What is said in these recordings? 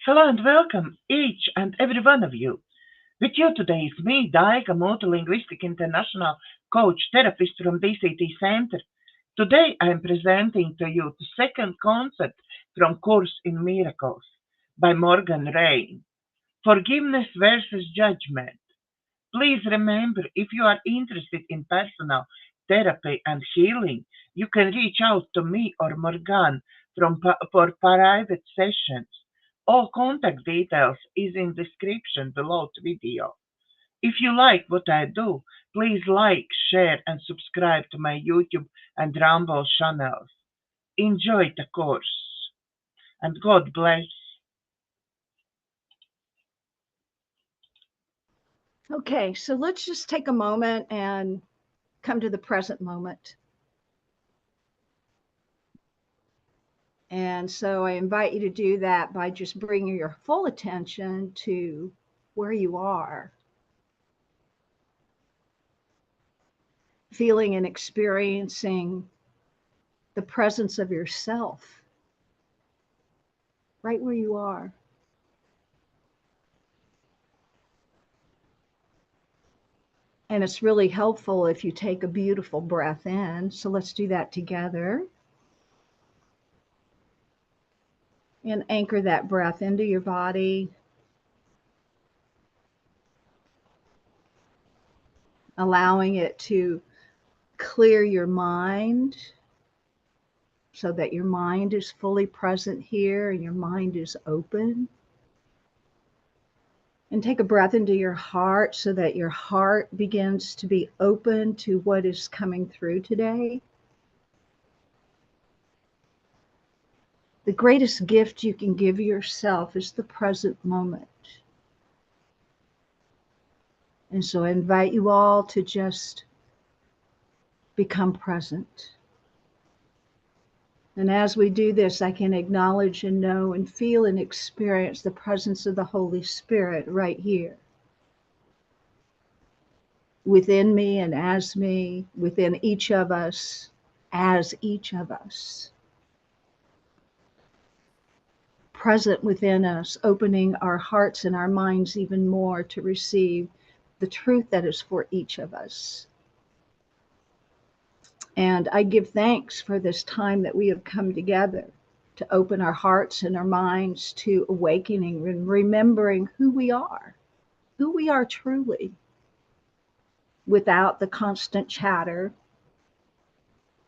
Hello and welcome, each and every one of you. With you today is me, Daiga, multilinguistic international coach therapist from DCTcentre. Today I am presenting to you the second concept from Course in Miracles by Morganne Rayne. Forgiveness versus judgment. Please remember, if you are interested in personal therapy and healing, you can reach out to me or Morgan for private sessions. All contact details is in description below the video. If you like what I do, please like, share and subscribe to my YouTube and Rumble channels. Enjoy the course and God bless. Okay, so let's just take a moment and come to the present moment. And so I invite you to do that by just bringing your full attention to where you are, feeling and experiencing the presence of yourself right where you are. And it's really helpful if you take a beautiful breath in. So let's do that together. And anchor that breath into your body, allowing it to clear your mind so that your mind is fully present here and your mind is open. And take a breath into your heart so that your heart begins to be open to what is coming through today. The greatest gift you can give yourself is the present moment. And so I invite you all to just become present. And as we do this, I can acknowledge and know and feel and experience the presence of the Holy Spirit right here. Within me and as me, within each of us, as each of us. Present within us, opening our hearts and our minds even more to receive the truth that is for each of us. And I give thanks for this time that we have come together to open our hearts and our minds to awakening and remembering who we are truly, without the constant chatter,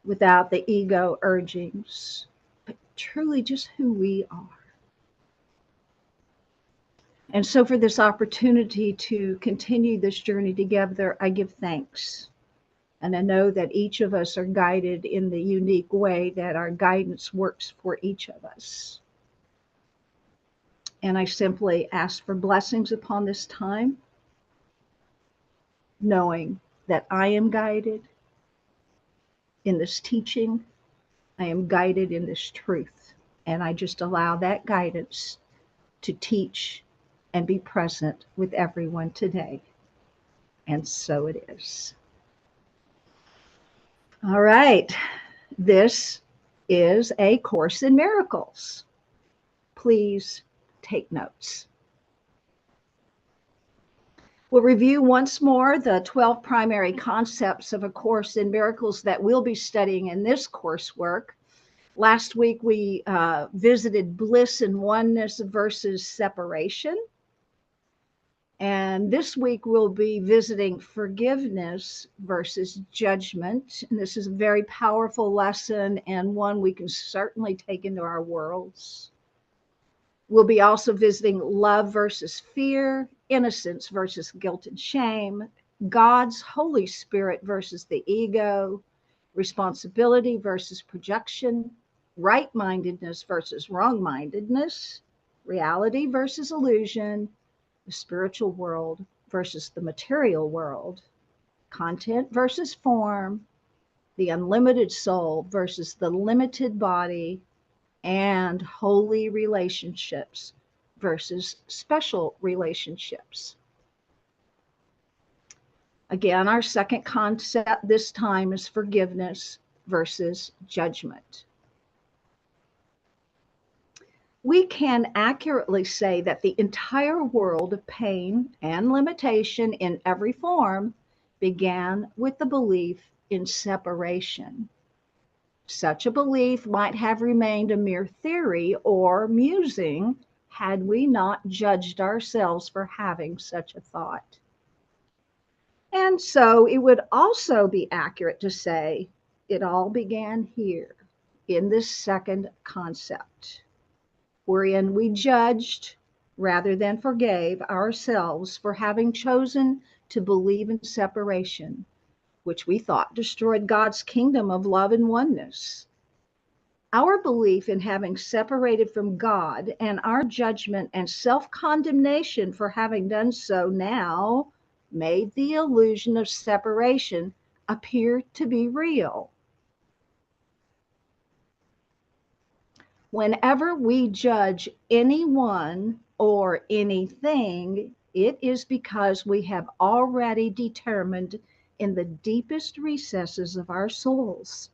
without the ego urgings, but truly just who we are. And so for this opportunity to continue this journey together, I give thanks. And I know that each of us are guided in the unique way that our guidance works for each of us. And I simply ask for blessings upon this time, knowing that I am guided in this teaching. I am guided in this truth. And I just allow that guidance to teach and be present with everyone today. And so it is. All right, this is a Course in Miracles. Please take notes. We'll review once more the 12 primary concepts of A Course in Miracles that we'll be studying in this coursework. Last week we visited bliss and oneness versus separation. And this week we'll be visiting forgiveness versus judgment. And this is a very powerful lesson and one we can certainly take into our worlds. We'll be also visiting love versus fear, innocence versus guilt and shame, God's Holy Spirit versus the ego, responsibility versus projection, right-mindedness versus wrong-mindedness, reality versus illusion, the spiritual world versus the material world, content versus form, the unlimited soul versus the limited body, and holy relationships versus special relationships. Again, our second concept this time is forgiveness versus judgment. we can accurately say that the entire world of pain and limitation in every form began with the belief in separation. Such a belief might have remained a mere theory or musing had we not judged ourselves for having such a thought. And so it would also be accurate to say it all began here in this second concept, wherein we judged rather than forgave ourselves for having chosen to believe in separation, which we thought destroyed God's kingdom of love and oneness. Our belief in having separated from God and our judgment and self condemnation for having done so now made the illusion of separation appear to be real. Whenever we judge anyone or anything, it is because we have already determined in the deepest recesses of our souls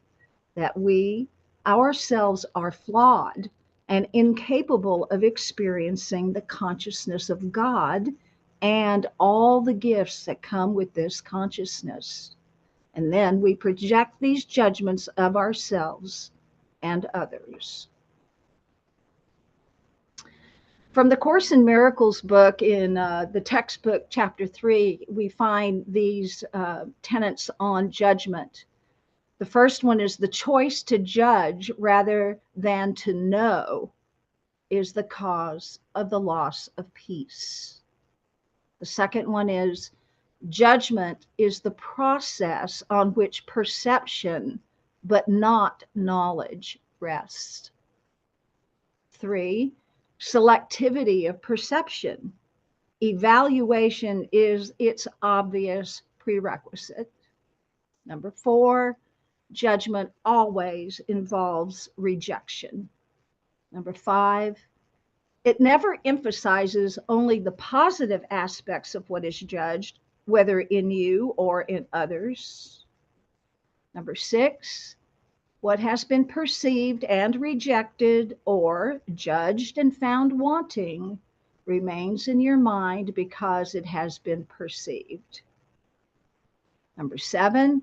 that we ourselves are flawed and incapable of experiencing the consciousness of God and all the gifts that come with this consciousness. And then we project these judgments of ourselves and others. From the Course in Miracles book in the textbook, chapter 3, we find these tenets on judgment. The first one is the choice to judge rather than to know is the cause of the loss of peace. The second one is judgment is the process on which perception, but not knowledge, rests. 3, selectivity of perception. Evaluation is its obvious prerequisite. Number 4, judgment always involves rejection. Number 5, it never emphasizes only the positive aspects of what is judged, whether in you or in others. Number 6, what has been perceived and rejected or judged and found wanting remains in your mind because it has been perceived. Number 7,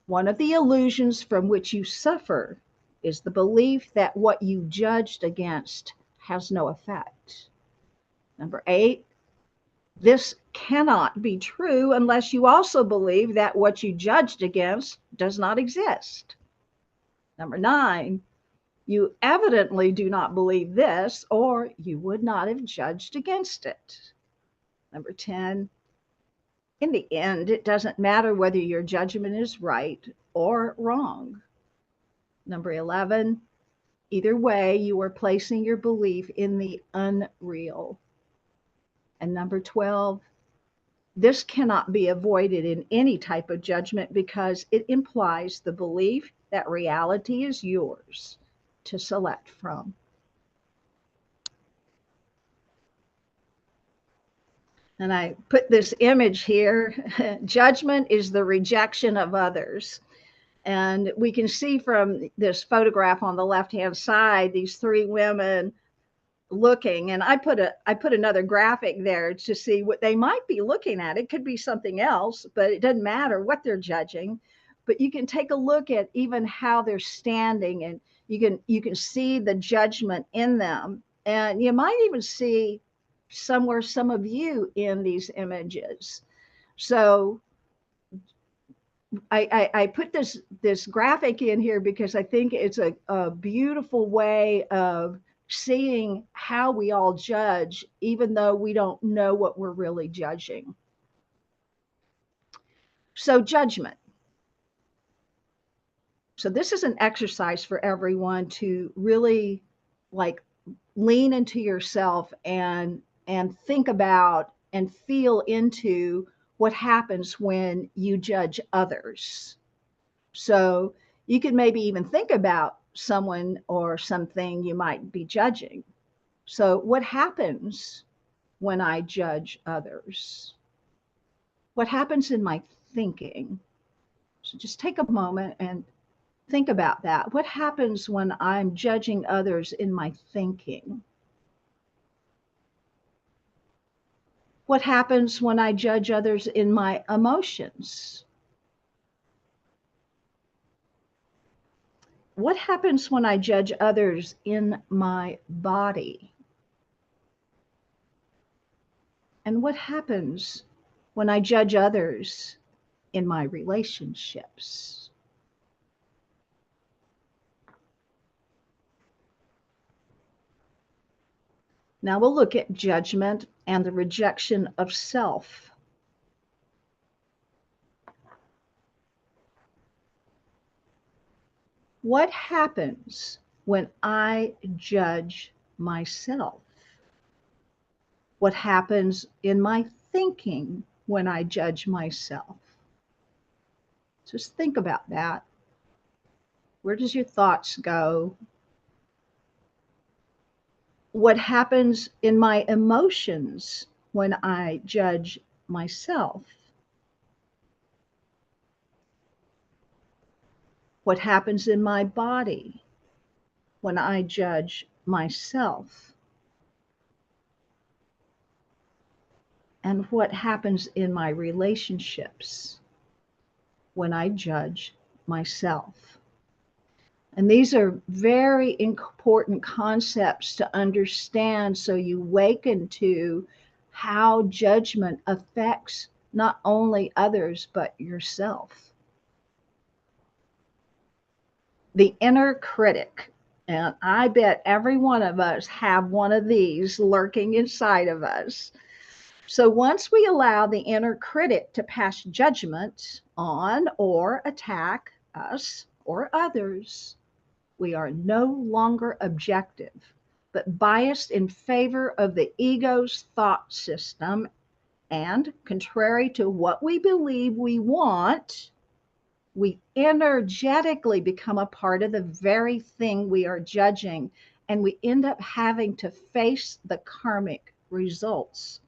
one of the illusions from which you suffer is the belief that what you judged against has no effect. Number 8, this cannot be true unless you also believe that what you judged against does not exist. Number 9, you evidently do not believe this, or you would not have judged against it. Number 10, in the end, it doesn't matter whether your judgment is right or wrong. Number 11, either way, you are placing your belief in the unreal. And number 12, this cannot be avoided in any type of judgment because it implies the belief that reality is yours to select from. And I put this image here. Judgment is the rejection of others. And we can see from this photograph on the left-hand side, these 3 women looking, and I put another graphic there to see what they might be looking at. It could be something else, but it doesn't matter what they're judging. But you can take a look at even how they're standing, and you can see the judgment in them, and you might even see somewhere some of you in these images. So I put this graphic in here because I think it's a beautiful way of seeing how we all judge, even though we don't know what we're really judging. So judgment. So this is an exercise for everyone to really like lean into yourself and think about and feel into what happens when you judge others. So you could maybe even think about someone or something you might be judging. So what happens when I judge others? What happens in my thinking? So just take a moment and think about that. What happens when I'm judging others in my thinking? What happens when I judge others in my emotions? What happens when I judge others in my body? And what happens when I judge others in my relationships? Now we'll look at judgment and the rejection of self. What happens when I judge myself? What happens in my thinking when I judge myself? Just think about that. Where does your thoughts go? What happens in my emotions when I judge myself? What happens in my body when I judge myself? And what happens in my relationships when I judge myself? And these are very important concepts to understand so you waken to how judgment affects not only others but yourself. The inner critic. And I bet every one of us have one of these lurking inside of us. So once we allow the inner critic to pass judgment on or attack us or others, we are no longer objective, but biased in favor of the ego's thought system. And contrary to what we believe we want, we energetically become a part of the very thing we are judging, and we end up having to face the karmic results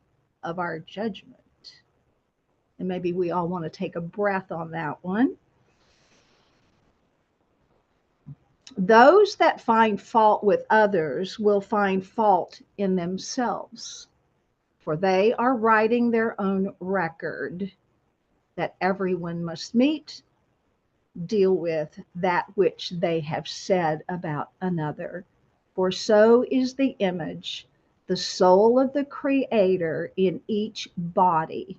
of our judgment. And maybe we all want to take a breath on that one. Those that find fault with others will find fault in themselves, for they are writing their own record that everyone must meet, deal with that which they have said about another. For so is the image, the soul of the Creator in each body.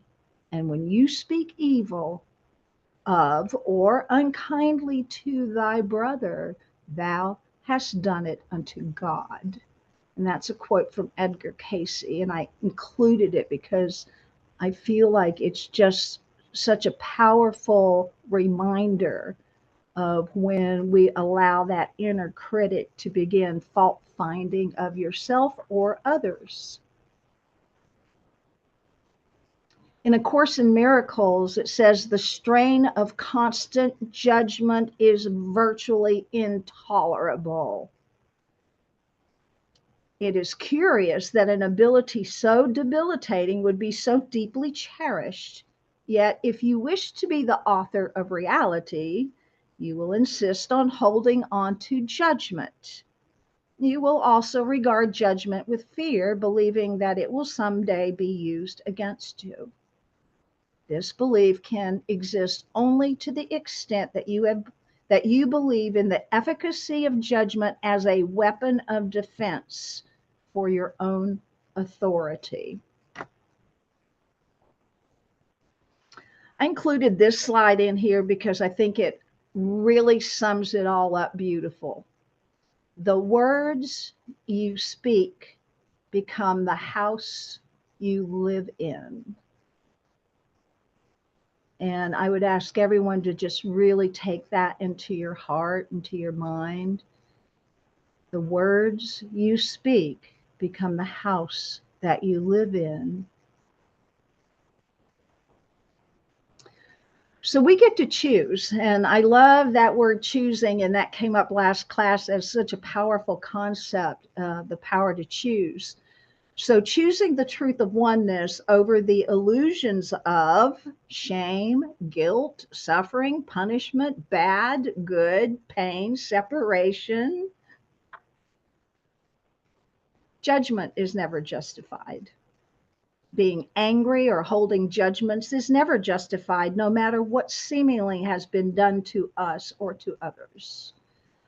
And when you speak evil of or unkindly to thy brother, thou hast done it unto God. And that's a quote from Edgar Cayce. And I included it because I feel like it's just such a powerful reminder of when we allow that inner critic to begin fault finding of yourself or others. In A Course in Miracles, it says the strain of constant judgment is virtually intolerable. It is curious that an ability so debilitating would be so deeply cherished. Yet, if you wish to be the author of reality, you will insist on holding on to judgment. You will also regard judgment with fear, believing that it will someday be used against you. This belief can exist only to the extent that you believe in the efficacy of judgment as a weapon of defense for your own authority. I included this slide in here because I think it really sums it all up beautiful. The words you speak become the house you live in. And I would ask everyone to just really take that into your heart, into your mind. The words you speak become the house that you live in. So we get to choose. And I love that word choosing. And that came up last class as such a powerful concept, the power to choose. So choosing the truth of oneness over the illusions of shame, guilt, suffering, punishment, bad, good, pain, separation. Judgment is never justified Being angry or holding judgments is never justified, no matter what seemingly has been done to us or to others.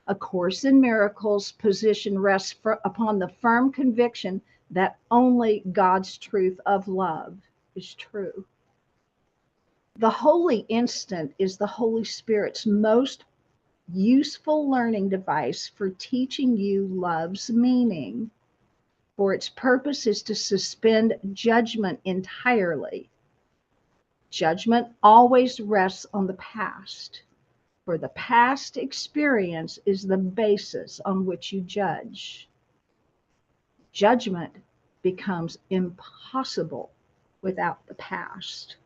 A Course in Miracles position rests upon the firm conviction that only God's truth of love is true. The holy instant is the Holy Spirit's most useful learning device for teaching you love's meaning, for its purpose is to suspend judgment entirely. Judgment always rests on the past, for the past experience is the basis on which you judge. Judgment becomes impossible without the past.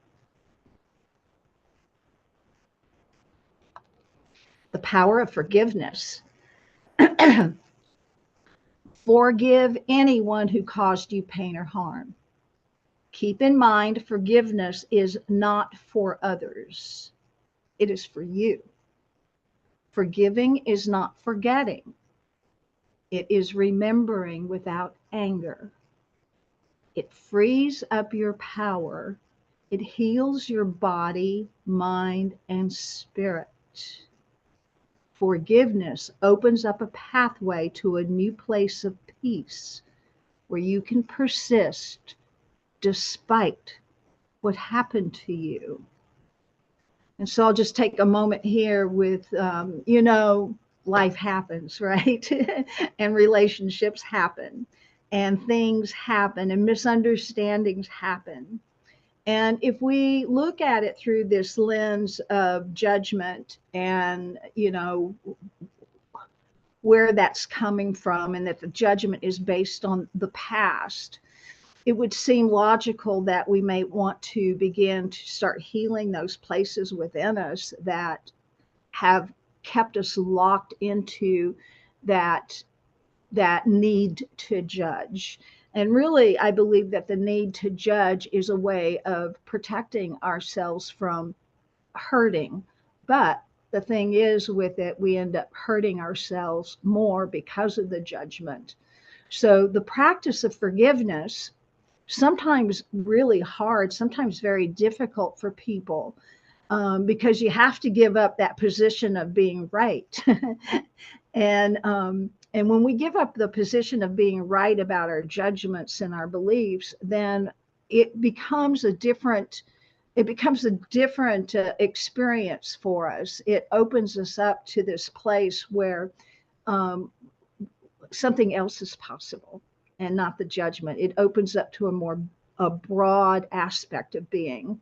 The power of forgiveness. Forgive anyone who caused you pain or harm. Keep in mind, forgiveness is not for others. It is for you. Forgiving is not forgetting. It is remembering without anger. It frees up your power. It heals your body, mind, and spirit. Forgiveness opens up a pathway to a new place of peace where you can persist despite what happened to you. And so I'll just take a moment here with, life happens, right? And relationships happen, and things happen, and misunderstandings happen. And if we look at it through this lens of judgment and, where that's coming from, and that the judgment is based on the past, it would seem logical that we may want to begin to start healing those places within us that have kept us locked into that need to judge. And really, I believe that the need to judge is a way of protecting ourselves from hurting. But the thing is, with it, we end up hurting ourselves more because of the judgment. So the practice of forgiveness, sometimes really hard, sometimes very difficult for people, because you have to give up that position of being right. And when we give up the position of being right about our judgments and our beliefs, then it becomes a different experience for us. It opens us up to this place where something else is possible and not the judgment. It opens up to a broad aspect of being.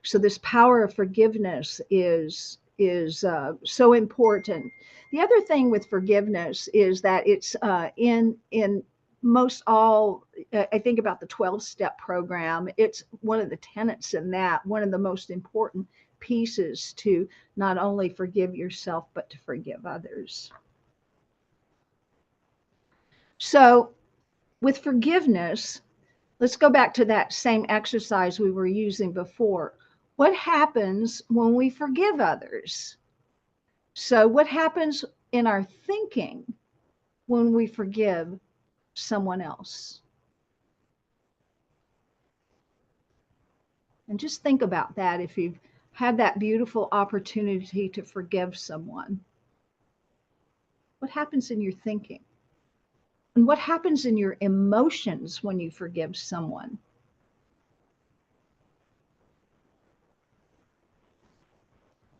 So this power of forgiveness is so important. The other thing with forgiveness is that it's in most all, I think about the 12-step program, it's one of the tenets in that, one of the most important pieces to not only forgive yourself, but to forgive others. So with forgiveness, let's go back to that same exercise we were using before. What happens when we forgive others? So what happens in our thinking when we forgive someone else? And just think about that if you've had that beautiful opportunity to forgive someone. What happens in your thinking? And what happens in your emotions when you forgive someone?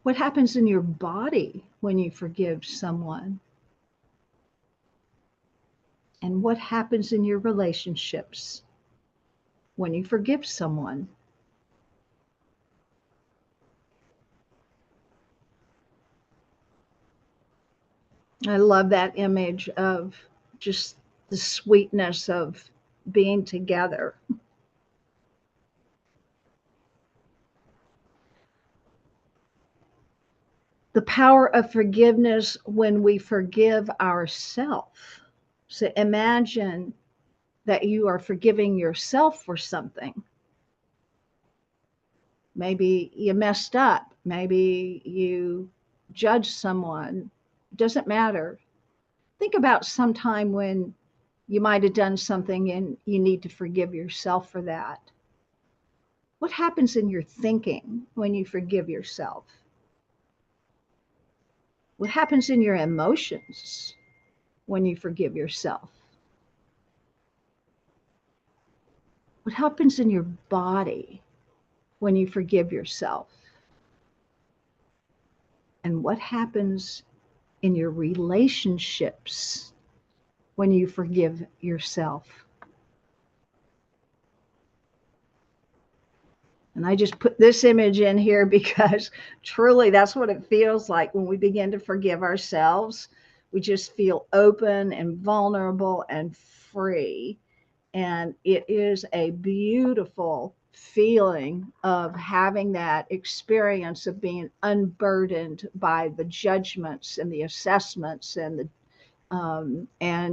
What happens in your body when you forgive someone? And what happens in your relationships when you forgive someone? I love that image of just the sweetness of being together. The power of forgiveness when we forgive ourselves. So imagine that you are forgiving yourself for something. Maybe you messed up. Maybe you judged someone. Doesn't matter. Think about some time when you might have done something and you need to forgive yourself for that. What happens in your thinking when you forgive yourself? What happens in your emotions when you forgive yourself? What happens in your body when you forgive yourself? And what happens in your relationships when you forgive yourself? And I just put this image in here because truly that's what it feels like when we begin to forgive ourselves. We just feel open and vulnerable and free. And it is a beautiful feeling of having that experience of being unburdened by the judgments and the assessments and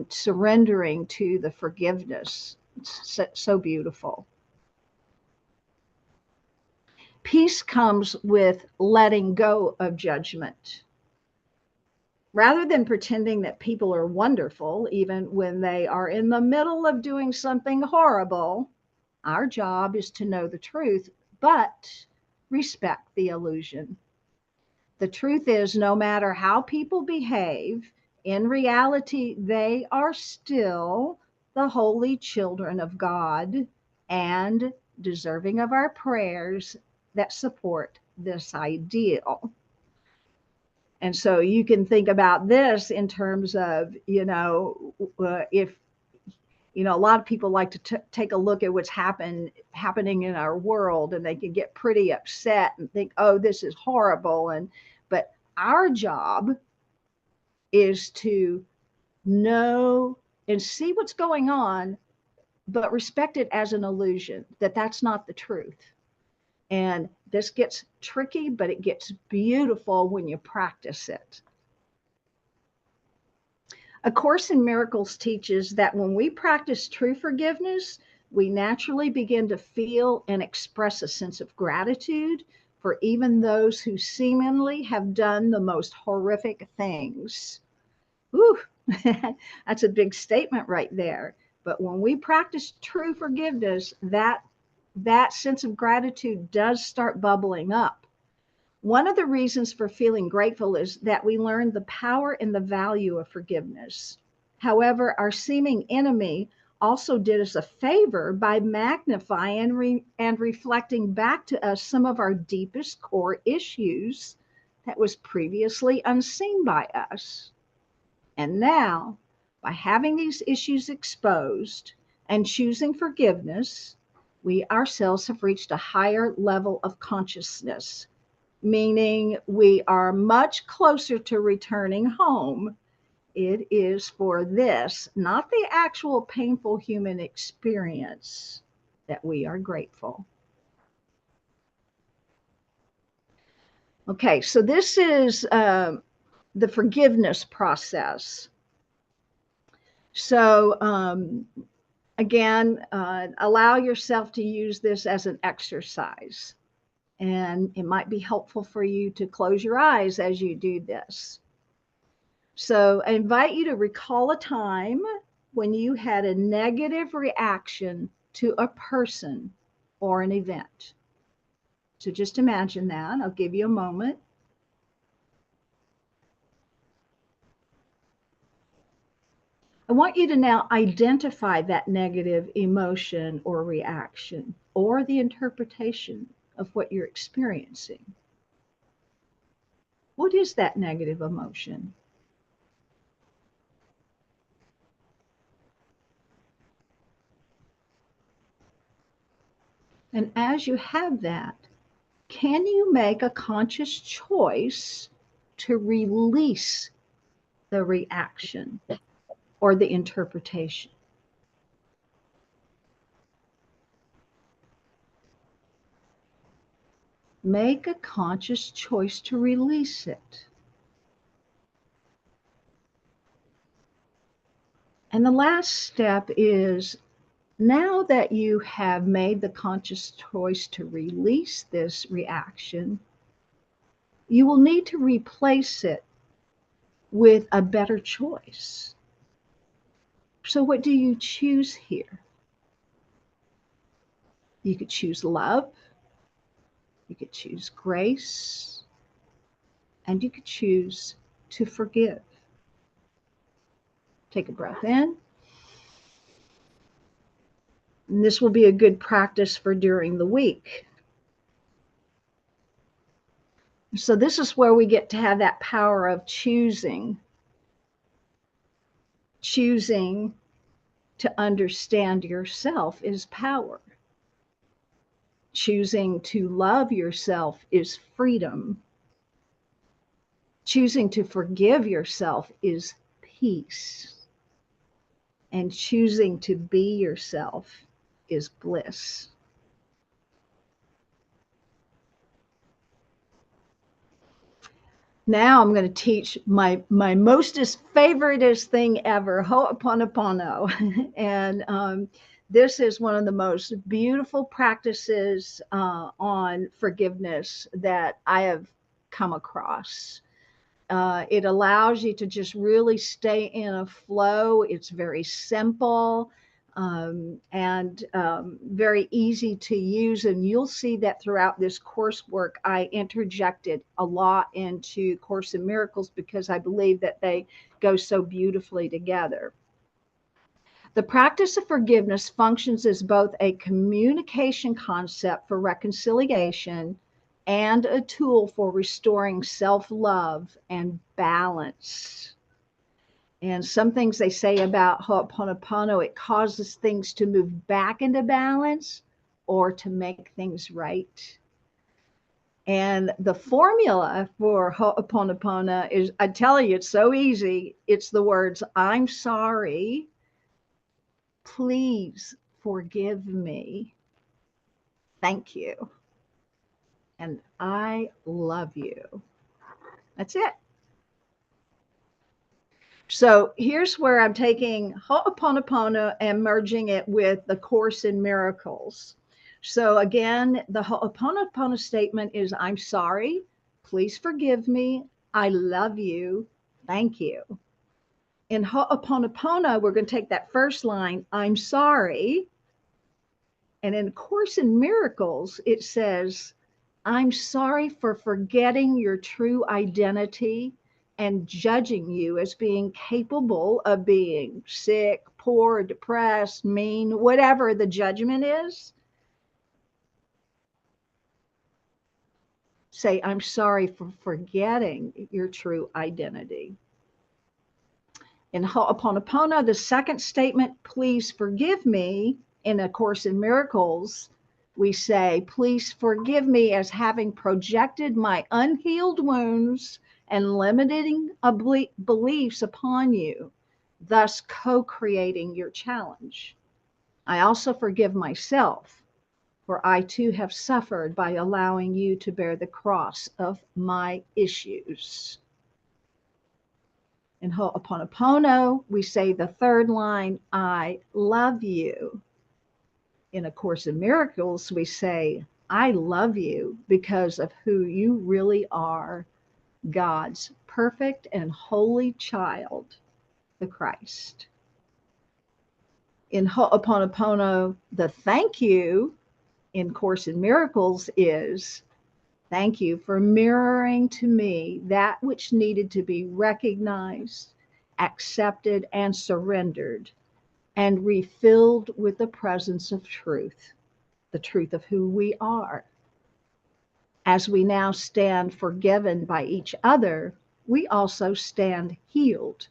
surrendering to the forgiveness. It's so beautiful. Peace comes with letting go of judgment. Rather than pretending that people are wonderful, even when they are in the middle of doing something horrible, our job is to know the truth, but respect the illusion. The truth is, no matter how people behave, in reality, they are still the holy children of God and deserving of our prayers that support this ideal. And so you can think about this in terms of, if, a lot of people like to take a look at what's happening in our world, and they can get pretty upset and think, oh, this is horrible. But our job is to know and see what's going on, but respect it as an illusion, that that's not the truth. And this gets tricky, but it gets beautiful when you practice it. A Course in Miracles teaches that when we practice true forgiveness, we naturally begin to feel and express a sense of gratitude for even those who seemingly have done the most horrific things. Whew, that's a big statement right there. But when we practice true forgiveness, that sense of gratitude does start bubbling up. One of the reasons for feeling grateful is that we learn the power and the value of forgiveness. However, our seeming enemy also did us a favor by magnifying and reflecting back to us some of our deepest core issues that was previously unseen by us. And now, by having these issues exposed and choosing forgiveness, we ourselves have reached a higher level of consciousness, meaning we are much closer to returning home. It is for this, not the actual painful human experience, that we are grateful. Okay, so this is the forgiveness process. So again, allow yourself to use this as an exercise. And it might be helpful for you to close your eyes as you do this. So I invite you to recall a time when you had a negative reaction to a person or an event. So just imagine that. I'll give you a moment. I want you to now identify that negative emotion or reaction or the interpretation of what you're experiencing. What is that negative emotion? And as you have that, can you make a conscious choice to release the reaction or the interpretation? Make a conscious choice to release it. And the last step is, now that you have made the conscious choice to release this reaction, you will need to replace it with a better choice. So what do you choose here? You could choose love, You could choose grace, and you could choose to forgive. Take a breath in. And this will be a good practice for during the week. So this is where we get to have that power of choosing to understand yourself is power. Choosing to love yourself is freedom. Choosing to forgive yourself is peace. And choosing to be yourself is bliss. Now I'm going to teach my mostest favoriteest thing ever, Ho'oponopono. And this is one of the most beautiful practices on forgiveness that I have come across. It allows you to just really stay in a flow. It's very simple and very easy to use. And you'll see that throughout this coursework, I interjected a lot into Course in Miracles because I believe that they go so beautifully together. The practice of forgiveness functions as both a communication concept for reconciliation and a tool for restoring self-love and balance. And some things they say about Ho'oponopono, it causes things to move back into balance or to make things right. And the formula for Ho'oponopono is, I tell you, it's so easy. It's the words, I'm sorry, please forgive me, thank you, and I love you. That's it. So here's where I'm taking Ho'oponopono and merging it with the Course in Miracles. So again, the Ho'oponopono statement is, I'm sorry, please forgive me, I love you, thank you. In Ho'oponopono, we're going to take that first line, I'm sorry. And in Course in Miracles, it says, I'm sorry for forgetting your true identity and judging you as being capable of being sick, poor, depressed, mean, whatever the judgment is. Say, I'm sorry for forgetting your true identity. In Ho'oponopono, the second statement, please forgive me, in A Course in Miracles, we say, please forgive me as having projected my unhealed wounds and limiting beliefs upon you, thus co-creating your challenge. I also forgive myself, for I too have suffered by allowing you to bear the cross of my issues. In Ho'oponopono, we say the third line, I love you. In A Course in Miracles, we say, I love you because of who you really are, God's perfect and holy child, the Christ. In Ho'oponopono, the thank you in Course in Miracles is, thank you for mirroring to me that which needed to be recognized, accepted, and surrendered, and refilled with the presence of truth, the truth of who we are. As we now stand forgiven by each other, we also stand healed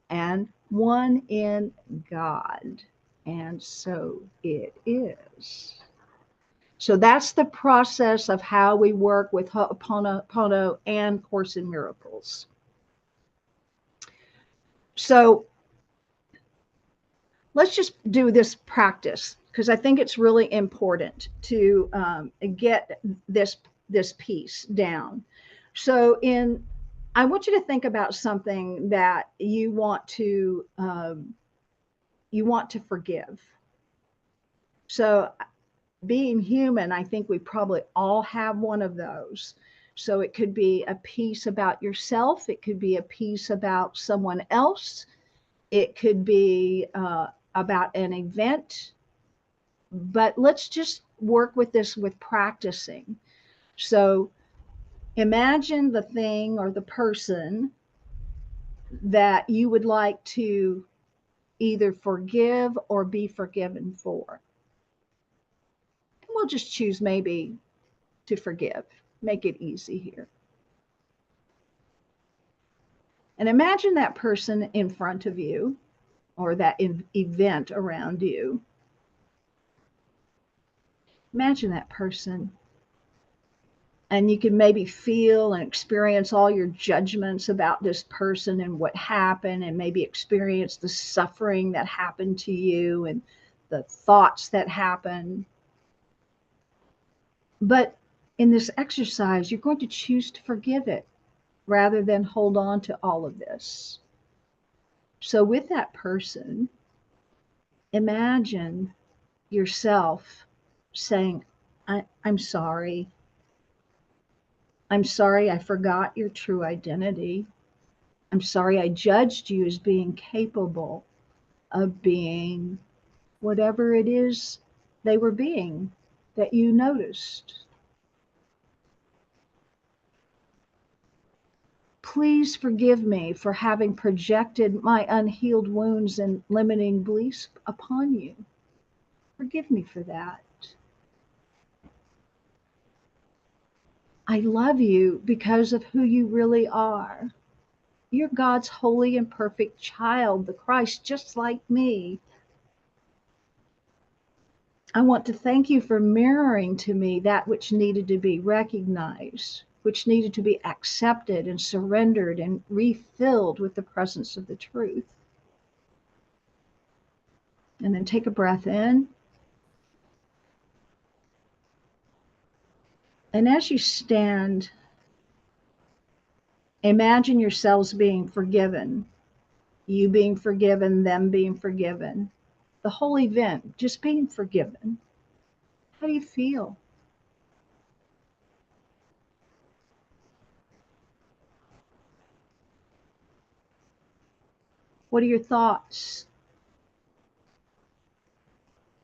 and one in God. And so it is. So that's the process of how we work with Ho'oponopono and Course in Miracles. So let's just do this practice because I think it's really important to get this piece down. So I want you to think about something that you want to forgive. So being human, I think we probably all have one of those. So it could be a piece about yourself. It could be a piece about someone else. It could be about an event. But let's just work with this with practicing. So imagine the thing or the person that you would like to either forgive or be forgiven for. And we'll just choose maybe to forgive. Make it easy here. And imagine that person in front of you or that event around you. Imagine that person. And you can maybe feel and experience all your judgments about this person and what happened, and maybe experience the suffering that happened to you and the thoughts that happened. But in this exercise, you're going to choose to forgive it rather than hold on to all of this. So with that person, imagine yourself saying, I'm sorry. I'm sorry I forgot your true identity. I'm sorry I judged you as being capable of being whatever it is they were being that you noticed. Please forgive me for having projected my unhealed wounds and limiting beliefs upon you. Forgive me for that. I love you because of who you really are. You're God's holy and perfect child, the Christ, just like me. I want to thank you for mirroring to me that which needed to be recognized, which needed to be accepted and surrendered and refilled with the presence of the truth. And then take a breath in. And as you stand, imagine yourselves being forgiven, you being forgiven, them being forgiven, the whole event just being forgiven. How do you feel? What are your thoughts?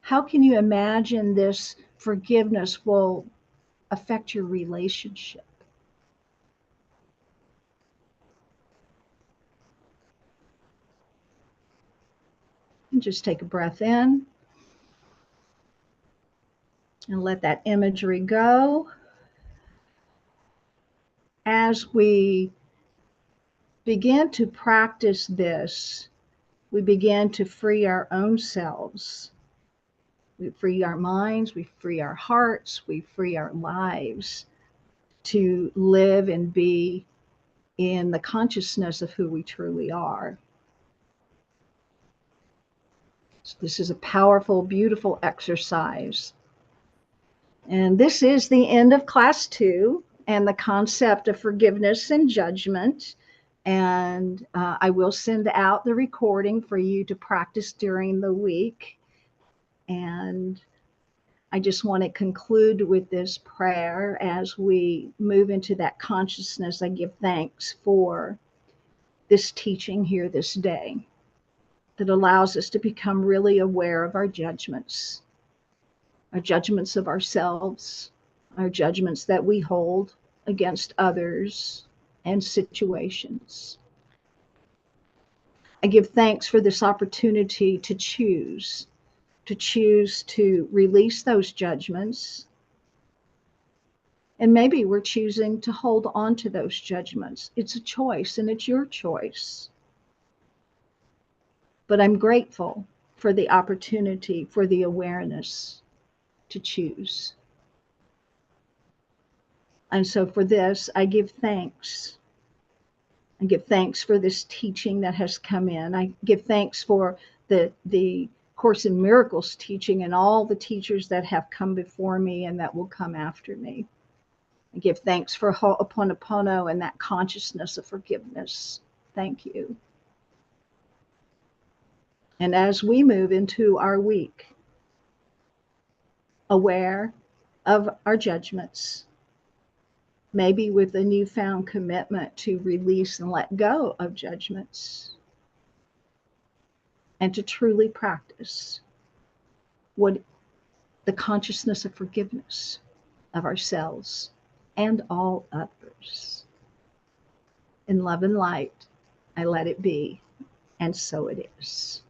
How can you imagine this forgiveness will affect your relationship? And just take a breath in and let that imagery go. As we begin to practice this, we begin to free our own selves. We free our minds, we free our hearts, we free our lives to live and be in the consciousness of who we truly are. So this is a powerful, beautiful exercise. And this is the end of class 2 and the concept of forgiveness and judgment. And I will send out the recording for you to practice during the week. And I just want to conclude with this prayer as we move into that consciousness. I give thanks for this teaching here this day that allows us to become really aware of our judgments of ourselves, our judgments that we hold against others and situations. I give thanks for this opportunity to choose to release those judgments. And maybe we're choosing to hold on to those judgments. It's a choice, and it's your choice. But I'm grateful for the opportunity, for the awareness to choose. And so for this, I give thanks. I give thanks for this teaching that has come in. I give thanks for the Course in Miracles teaching and all the teachers that have come before me and that will come after me. I give thanks for Ho'oponopono and that consciousness of forgiveness. Thank you. And as we move into our week, aware of our judgments, maybe with a newfound commitment to release and let go of judgments, and to truly practice what the consciousness of forgiveness of ourselves and all others. In love and light, I let it be, and so it is.